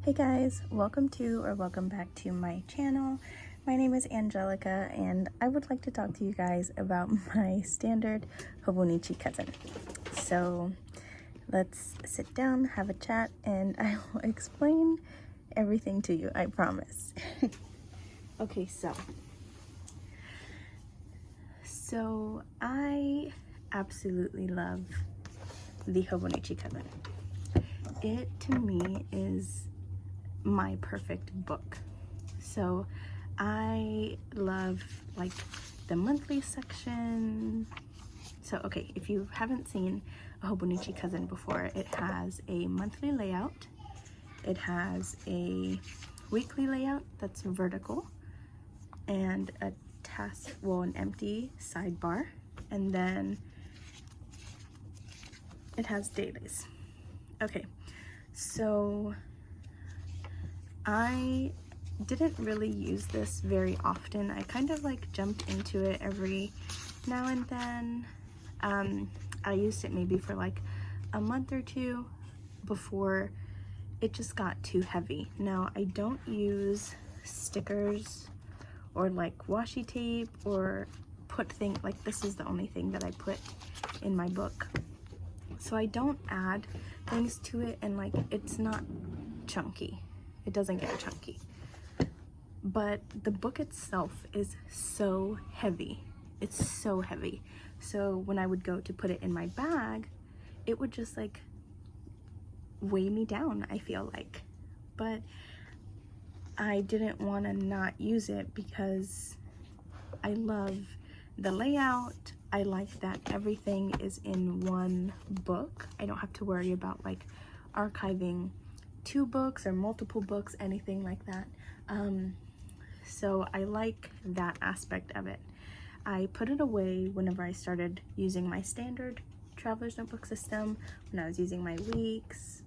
Hey guys, welcome back to my channel. My name is Angelica and I would like to talk to you guys about my standard Hobonichi cousin. So let's sit down, have a chat, and I will explain everything to you, I promise. Okay, so I absolutely love the Hobonichi Cousin. It to me is my perfect book. So I love like the monthly section. So okay, if you haven't seen a Hobonichi Cousin before, it has a monthly layout, it has a weekly layout that's vertical, and an empty sidebar, and then it has dailies. Okay, so I didn't really use this very often. I kind of like jumped into it every now and then. I used it maybe for like a month or two before it just got too heavy. Now I don't use stickers or like washi tape or put things like this. Is the only thing that I put in my book. So I don't add things to it, and like it's not chunky. It doesn't get chunky. But the book itself is so heavy. It's so heavy. So when I would go to put it in my bag, it would just like weigh me down, I feel like. But I didn't want to not use it because I love the layout. I like that everything is in one book. I don't have to worry about like archiving 2 books or multiple books, anything like that. So I like that aspect of it. I put it away whenever I started using my standard traveler's notebook system, when I was using my weeks,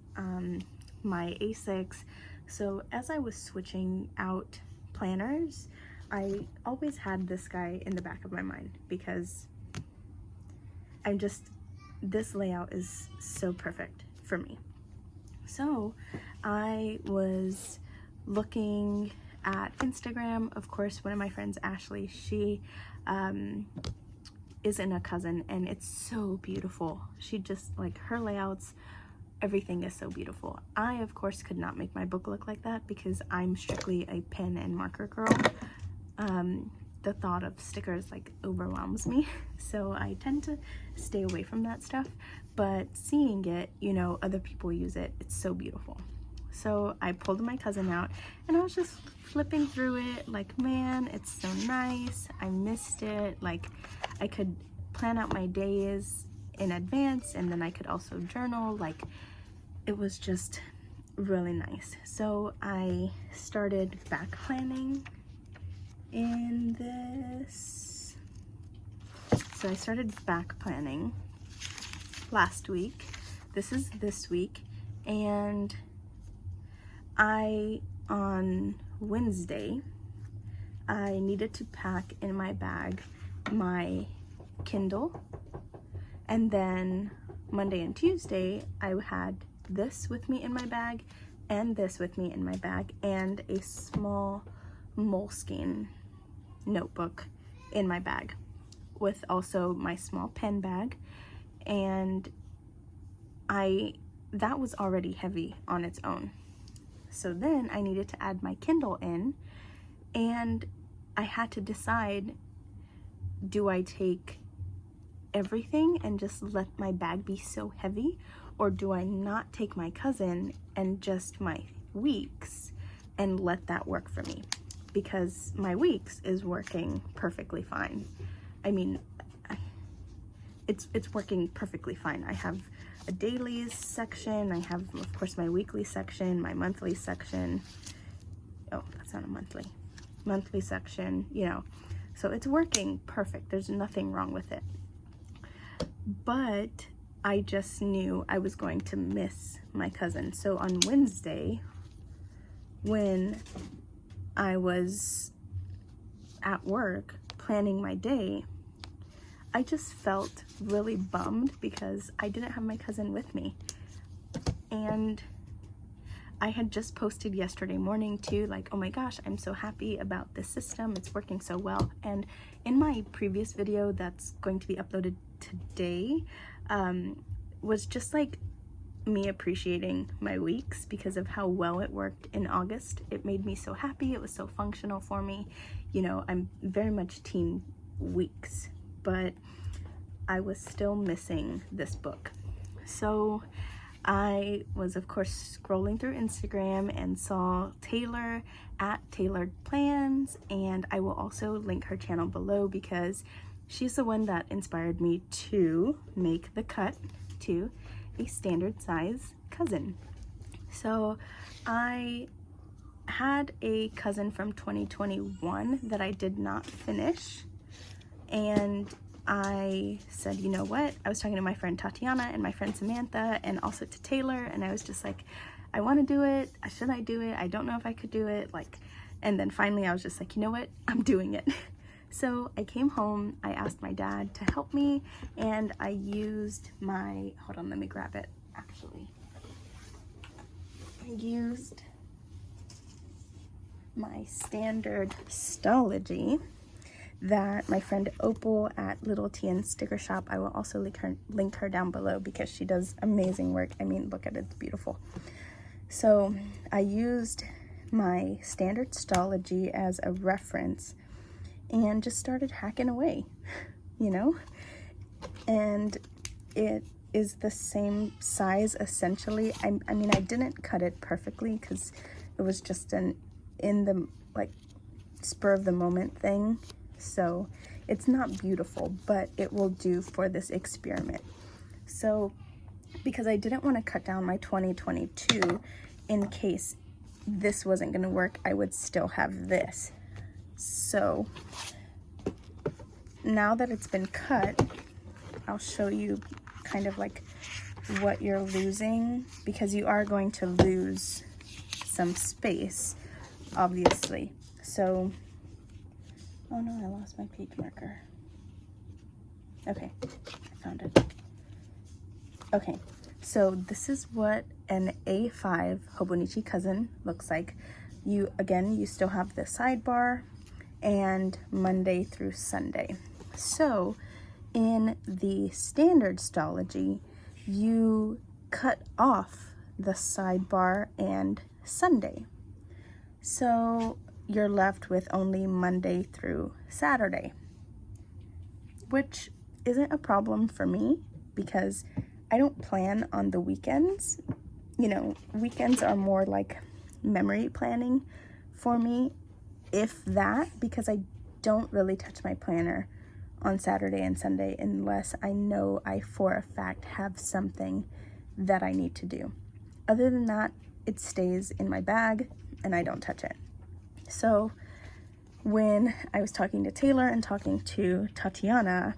my A6. So as I was switching out planners, I always had this guy in the back of my mind because this layout is so perfect for me. So I was looking at Instagram. Of course, one of my friends, Ashley, she is in a cousin, and it's so beautiful. She just like her layouts, everything is so beautiful. I of course could not make my book look like that because I'm strictly a pen and marker girl. The thought of stickers like overwhelms me, so I tend to stay away from that stuff. But seeing it, you know, other people use it, it's so beautiful. So I pulled my cousin out and I was just flipping through it like, man, it's so nice. I missed it. Like I could plan out my days in advance, and then I could also journal. Like it was just really nice. So I started back planning in this. So I started back planning last week. This is this week, and on Wednesday, I needed to pack in my bag my Kindle, and then Monday and Tuesday, I had this with me in my bag, and this with me in my bag, and a small Moleskine notebook in my bag, with also my small pen bag. And that was already heavy on its own. So then I needed to add my Kindle in, and I had to decide, do I take everything and just let my bag be so heavy, or do I not take my cousin and just my weeks and let that work for me? Because my weeks is working perfectly fine. I mean, it's working perfectly fine. I have a dailies section, I have of course my weekly section, my monthly section. Oh, that's not a monthly section, you know. So it's working perfect. There's nothing wrong with it. But I just knew I was going to miss my cousin. So on Wednesday, when I was at work planning my day, I just felt really bummed because I didn't have my cousin with me. And I had just posted yesterday morning too, like, oh my gosh, I'm so happy about this system, it's working so well. And in my previous video that's going to be uploaded today, was just like me appreciating my weeks because of how well it worked in August. It made me so happy, it was so functional for me. You know, I'm very much team weeks, but I was still missing this book. So I was, of course, scrolling through Instagram and saw Taylor at Tailored Plans, and I will also link her channel below because she's the one that inspired me to make the cut to a standard size cousin. So I had a cousin from 2021 that I did not finish, and I said, you know what, I was talking to my friend Tatiana and my friend Samantha and also to Taylor, and I was just like, I want to do it, should I do it, I don't know if I could do it, like, and then finally I was just like, you know what, I'm doing it. So I came home, I asked my dad to help me, and I used my, hold on, let me grab it, actually. I used my standard Stology that my friend Opal at Little TN Sticker Shop, I will also link her down below because she does amazing work. I mean, look at it, it's beautiful. So I used my standard Stology as a reference and just started hacking away, you know? And it is the same size essentially. I mean, I didn't cut it perfectly because it was just in the like spur of the moment thing. So it's not beautiful, but it will do for this experiment. So because I didn't want to cut down my 2022 in case this wasn't going to work, I would still have this. So now that it's been cut, I'll show you kind of like what you're losing, because you are going to lose some space, obviously. So oh no, I lost my page marker. Okay, I found it. Okay, so this is what an A5 Hobonichi Cousin looks like. You still have the sidebar and Monday through Sunday. So in the standard Stology, you cut off the sidebar and Sunday. So you're left with only Monday through Saturday, which isn't a problem for me because I don't plan on the weekends. You know, weekends are more like memory planning for me, if that, because I don't really touch my planner on Saturday and Sunday unless I know I for a fact have something that I need to do. Other than that, it stays in my bag and I don't touch it. So when I was talking to Taylor and talking to Tatiana,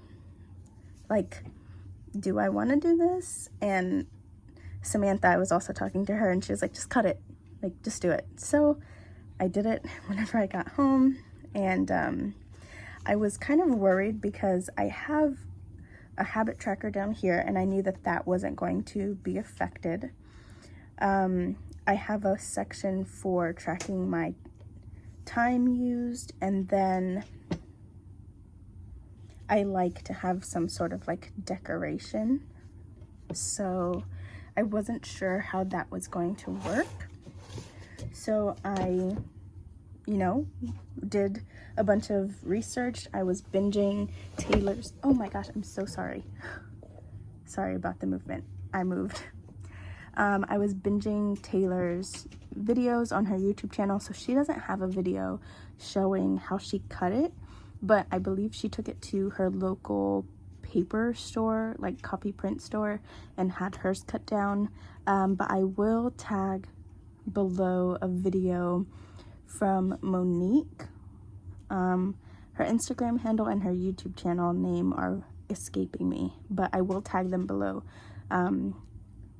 like, do I want to do this? And Samantha, I was also talking to her and she was like, just cut it, like, just do it. So I did it whenever I got home, and I was kind of worried because I have a habit tracker down here and I knew that that wasn't going to be affected. I have a section for tracking my time used, and then I like to have some sort of like decoration. So I wasn't sure how that was going to work. So I, you know, did a bunch of research. I was binging Taylor's, oh my gosh, I'm so sorry. Sorry about the movement. I moved. I was binging Taylor's videos on her YouTube channel, so she doesn't have a video showing how she cut it, but I believe she took it to her local paper store, like copy print store, and had hers cut down. But I will tag below a video from Monique. Her Instagram handle and her YouTube channel name are escaping me, but I will tag them below.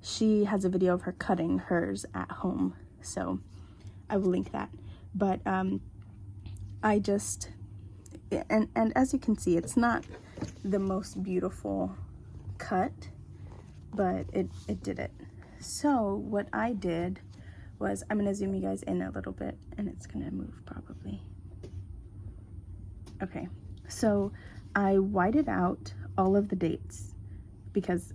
She has a video of her cutting hers at home, so I will link that. But I just, and as you can see, it's not the most beautiful cut, but it did it. So what I did was, I'm gonna zoom you guys in a little bit and it's gonna move probably. Okay, so I whited out all of the dates because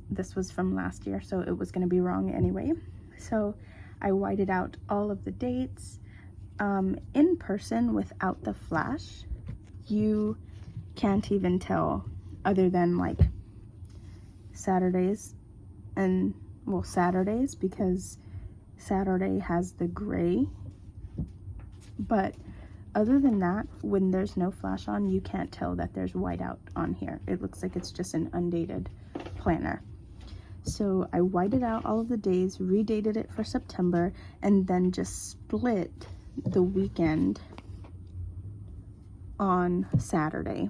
this was from last year, so it was gonna be wrong anyway. So I whited out all of the dates. In person without the flash, you can't even tell other than like Saturdays and, well, Saturdays because Saturday has the gray, but other than that, when there's no flash on, you can't tell that there's whiteout on here. It looks like it's just an undated planner. So I whited out all of the days, redated it for September, and then just split the weekend on Saturday,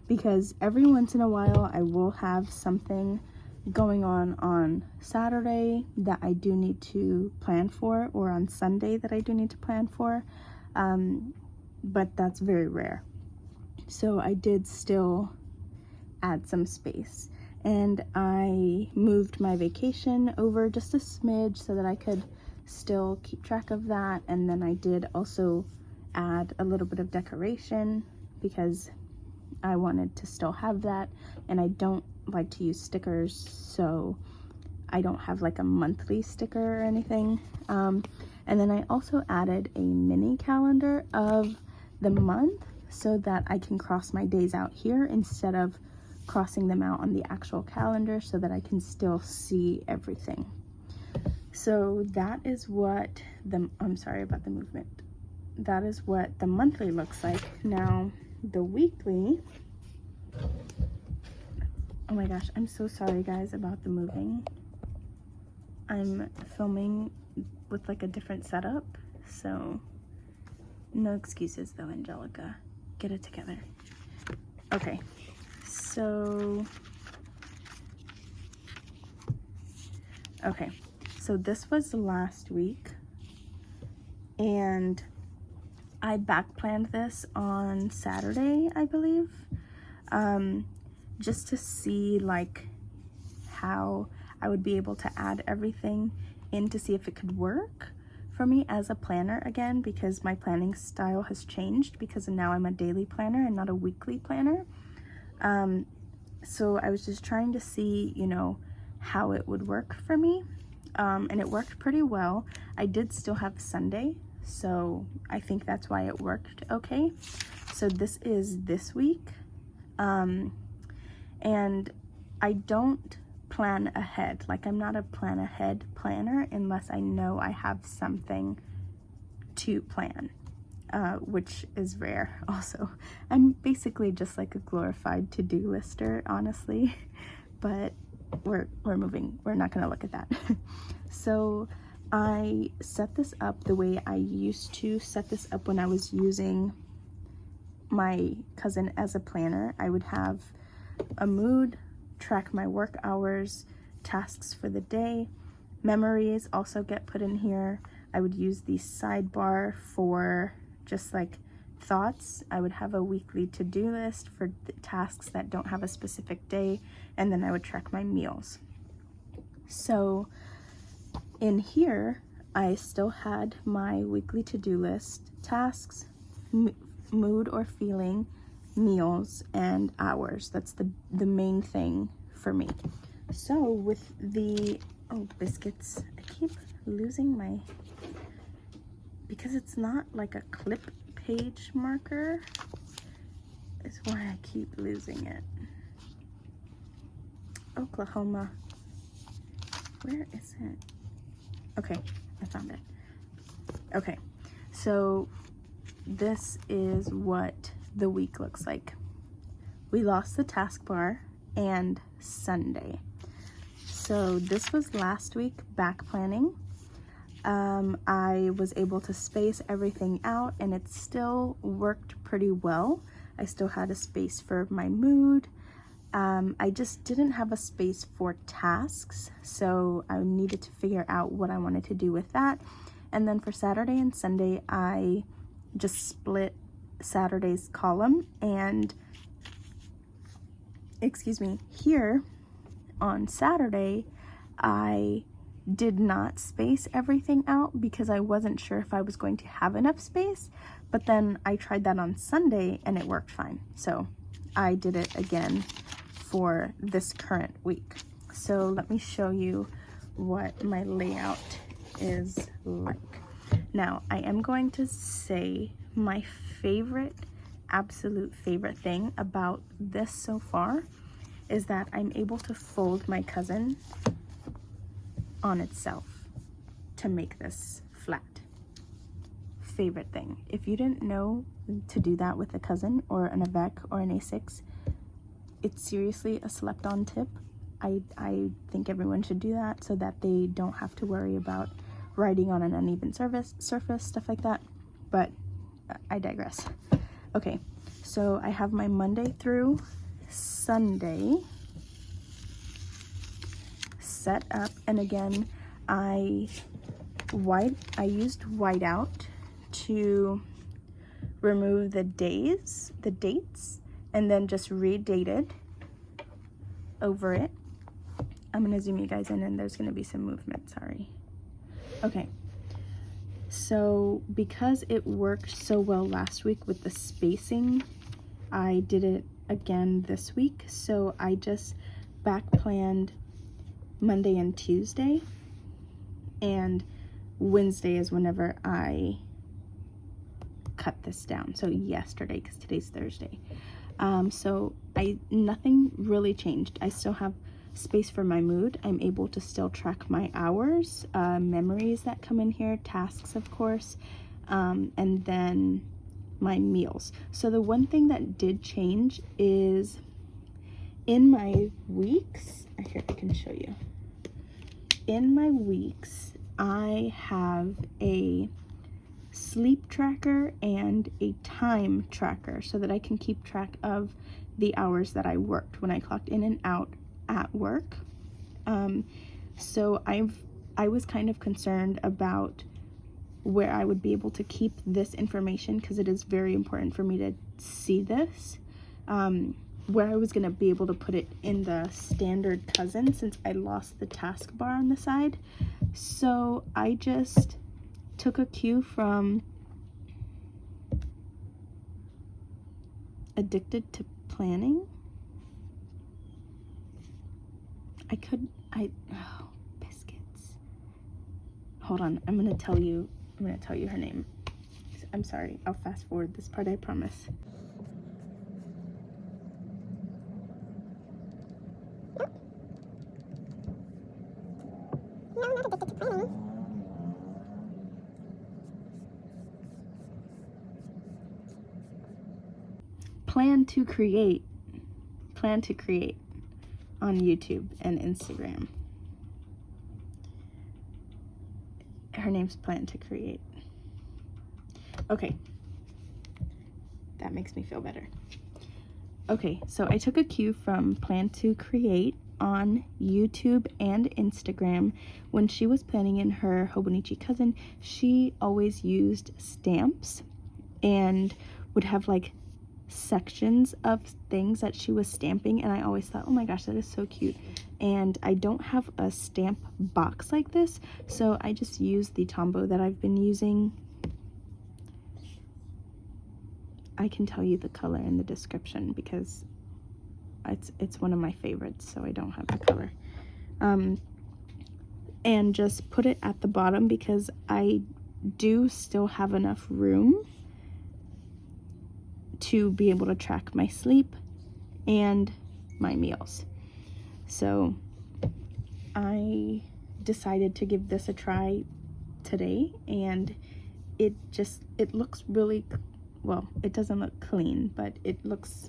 because every once in a while I will have something going on Saturday that I do need to plan for, or on Sunday that I do need to plan for, but that's very rare. So I did still add some space, and I moved my vacation over just a smidge so that I could still keep track of that. And then I did also add a little bit of decoration because I wanted to still have that, and I don't like to use stickers, so I don't have like a monthly sticker or anything. And then I also added a mini calendar of the month so that I can cross my days out here instead of crossing them out on the actual calendar, so that I can still see everything. So that is what the, I'm sorry about the movement. That is what the monthly looks like. Now the weekly, oh my gosh, I'm so sorry guys about the moving. I'm filming with like a different setup, so no excuses though, Angelica. Get it together. Okay, so this was last week, and I back planned this on Saturday, I believe, just to see like how I would be able to add everything in to see if it could work for me as a planner again, because my planning style has changed because now I'm a daily planner and not a weekly planner. So I was just trying to see, you know, how it would work for me, and it worked pretty well. I did still have Sunday, so I think that's why it worked okay. So this is this week, and I don't plan ahead. Like, I'm not a plan ahead planner unless I know I have something to plan, which is rare also. I'm basically just like a glorified to-do lister, honestly, but we're moving. We're not gonna look at that. So I set this up the way I used to set this up when I was using my cousin as a planner. I would have a mood, track my work hours, tasks for the day, memories also get put in here. I would use the sidebar for just like thoughts. I would have a weekly to-do list for the tasks that don't have a specific day, and then I would track my meals. So in here, I still had my weekly to-do list, tasks, mood or feeling, meals, and hours. That's the main thing for me. So with the, oh, biscuits, I keep losing my, because it's not like a clip page marker, is why I keep losing it. Oklahoma, where is it? Okay, I found it. Okay, so this is what the week looks like. We lost the taskbar and Sunday. So this was last week back planning. I was able to space everything out, and it still worked pretty well. I still had a space for my mood. I just didn't have a space for tasks, so I needed to figure out what I wanted to do with that. And then for Saturday and Sunday, I just split Saturday's column, and excuse me, here on Saturday I did not space everything out because I wasn't sure if I was going to have enough space, but then I tried that on Sunday and it worked fine. So I did it again for this current week. So let me show you what my layout is like. Now, I am going to say my favorite, absolute favorite thing about this so far is that I'm able to fold my cousin on itself to make this flat. Favorite thing. If you didn't know to do that with a cousin or an A5 or an A6, it's seriously a slept-on tip. I think everyone should do that so that they don't have to worry about writing on an uneven surface, stuff like that. But I digress. Okay, so I have my Monday through Sunday set up, and again, I used whiteout to remove the dates, and then just redated over it. I'm gonna zoom you guys in, and there's gonna be some movement, sorry. Okay, so because it worked so well last week with the spacing, I did it again this week. So I just back planned Monday and Tuesday, and Wednesday is whenever I cut this down. So yesterday, because today's Thursday. So nothing really changed. I still have space for my mood. I'm able to still track my hours, memories that come in here, tasks of course, and then my meals. So the one thing that did change is in my weeks, here I can show you. In my weeks, I have a sleep tracker and a time tracker so that I can keep track of the hours that I worked when I clocked in and out at work. So I was kind of concerned about where I would be able to keep this information, because it is very important for me to see this, where I was going to be able to put it in the standard cousin since I lost the taskbar on the side. So I just took a cue from Addicted to Planning. Oh, biscuits. Hold on, I'm gonna tell you her name. I'm sorry, I'll fast forward this part, I promise. No, not Addicted to Planning. Plan to create on YouTube and Instagram. Her name's Plan to Create. Okay, that makes me feel better. Okay, so I took a cue from Plan to Create on YouTube and Instagram. When she was planning in her Hobonichi Cousin, she always used stamps and would have like sections of things that she was stamping, and I always thought, oh my gosh, that is so cute. And I don't have a stamp box like this, so I just used the Tombow that I've been using. I can tell you the color in the description because it's one of my favorites, so I don't have the color. And just put it at the bottom because I do still have enough room to be able to track my sleep and my meals. So I decided to give this a try today, and it looks really well. It doesn't look clean, but it's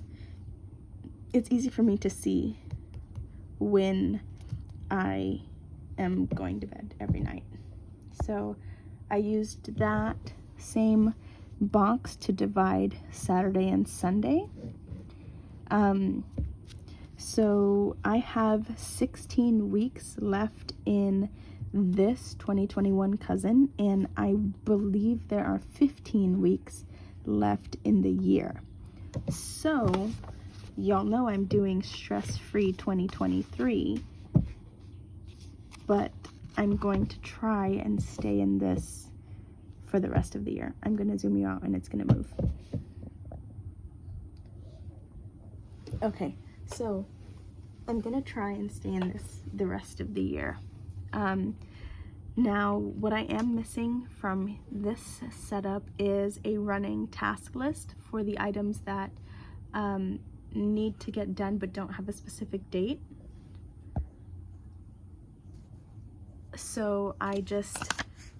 easy for me to see when I am going to bed every night. So I used that same box to divide Saturday and Sunday. So I have 16 weeks left in this 2021 cousin, and I believe there are 15 weeks left in the year. So y'all know I'm doing stress-free 2023, but I'm going to try and stay in this for the rest of the year. I'm going to zoom you out and it's going to move. Okay, so I'm going to try and stay in this the rest of the year. Now, what I am missing from this setup is a running task list for the items that need to get done but don't have a specific date. So I just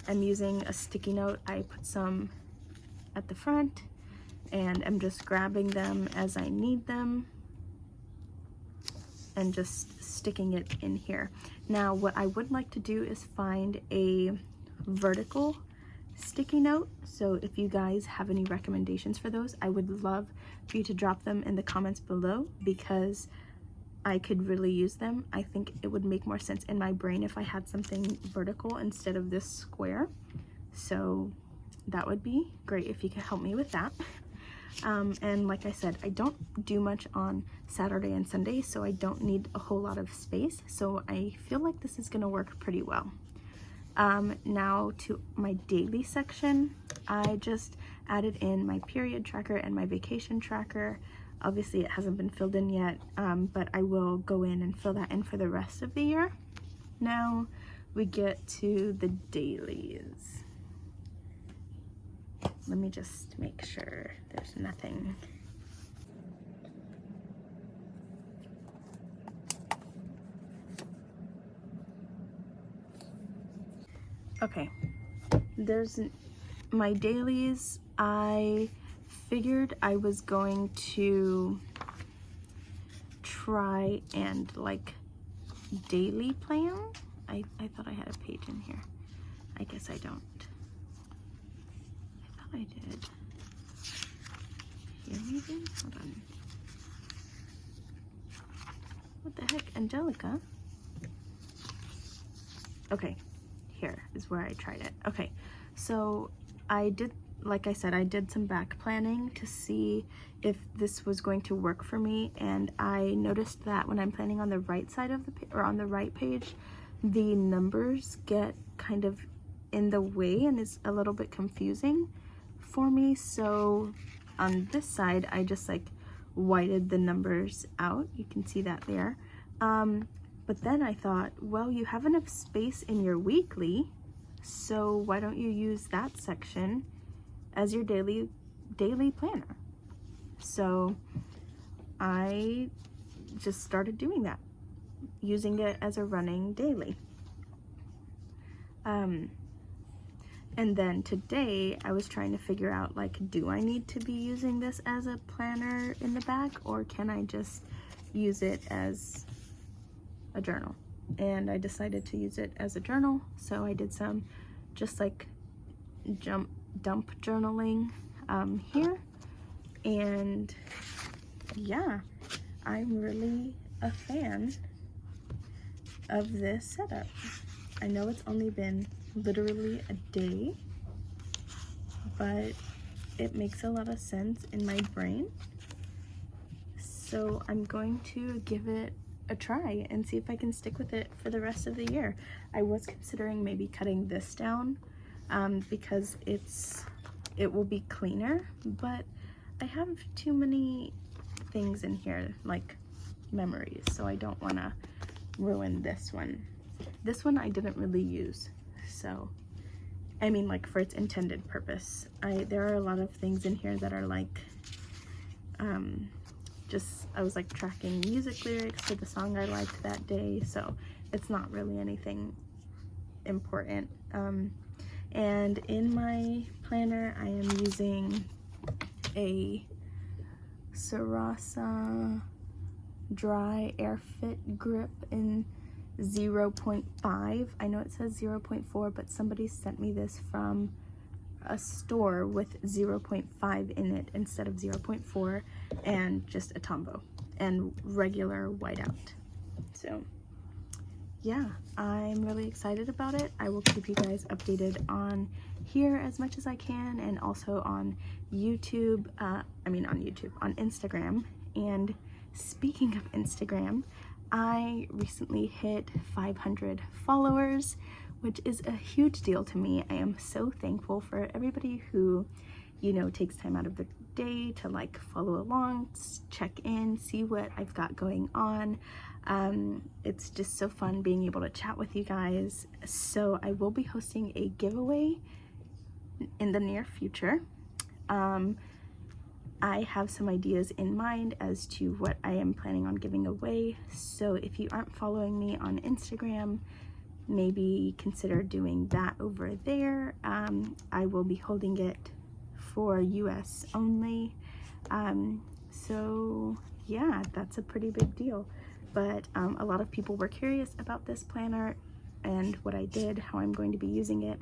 am using a sticky note. I put some at the front and I'm just grabbing them as I need them and just sticking it in here. Now, what I would like to do is find a vertical sticky note. So if you guys have any recommendations for those, I would love for you to drop them in the comments below, because I could really use them. I think it would make more sense in my brain if I had something vertical instead of this square. So that would be great if you could help me with that. And like I said, I don't do much on Saturday and Sunday, so I don't need a whole lot of space. So I feel like this is gonna work pretty well. Now to my daily section, I just added in my period tracker and my vacation tracker. Obviously it hasn't been filled in yet, but I will go in and fill that in for the rest of the year. Now we get to the dailies. Let me just make sure there's nothing. Okay, there's my dailies. I figured I was going to try and like daily plan. I thought I had a page in here. I guess I don't. I thought I did. Here maybe? Hold on. What the heck, Angelica? Okay, here is where I tried it. Okay, so I did, like I said, I did some back planning to see if this was going to work for me, and I noticed that when I'm planning on the right side of the or on the right page, the numbers get kind of in the way and is a little bit confusing for me. So on this side, I just like whited the numbers out. You can see that there. But then I thought, well, you have enough space in your weekly, so why don't you use that section as your daily planner? So I just started doing that, using it as a running daily. And then today I was trying to figure out, like, do I need to be using this as a planner in the back, or can I just use it as a journal? And I decided to use it as a journal, so I did some just like dump journaling here. And yeah, I'm really a fan of this setup. I know it's only been literally a day, but it makes a lot of sense in my brain. So I'm going to give it a try and see if I can stick with it for the rest of the year. I was considering maybe cutting this down because it will be cleaner, but I have too many things in here, like memories, so I don't want to ruin this one. This one I didn't really use, so I mean, like, for its intended purpose. There are a lot of things in here that are like I was like tracking music lyrics to the song I liked that day, so it's not really anything important. And in my planner I am using a Sarasa Dry Air Fit Grip in 0.5. I know it says 0.4, but somebody sent me this from a store with 0.5 in it instead of 0.4, and just a Tombow and regular whiteout. So yeah, I'm really excited about it. I will keep you guys updated on here as much as I can, and also on YouTube, on Instagram. And speaking of Instagram, I recently hit 500 followers, which is a huge deal to me. I am so thankful for everybody who, you know, takes time out of their day to like follow along, check in, see what I've got going on. It's just so fun being able to chat with you guys. So I will be hosting a giveaway in the near future. I have some ideas in mind as to what I am planning on giving away. So if you aren't following me on Instagram, maybe consider doing that over there. I will be holding it for US only. So yeah, that's a pretty big deal. But a lot of people were curious about this planner and what I did, how I'm going to be using it.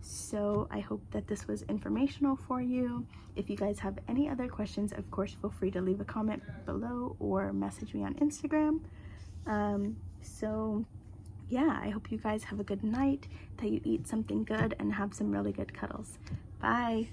So I hope that this was informational for you. If you guys have any other questions, of course, feel free to leave a comment below or message me on Instagram. So yeah, I hope you guys have a good night, that you eat something good and have some really good cuddles. Bye.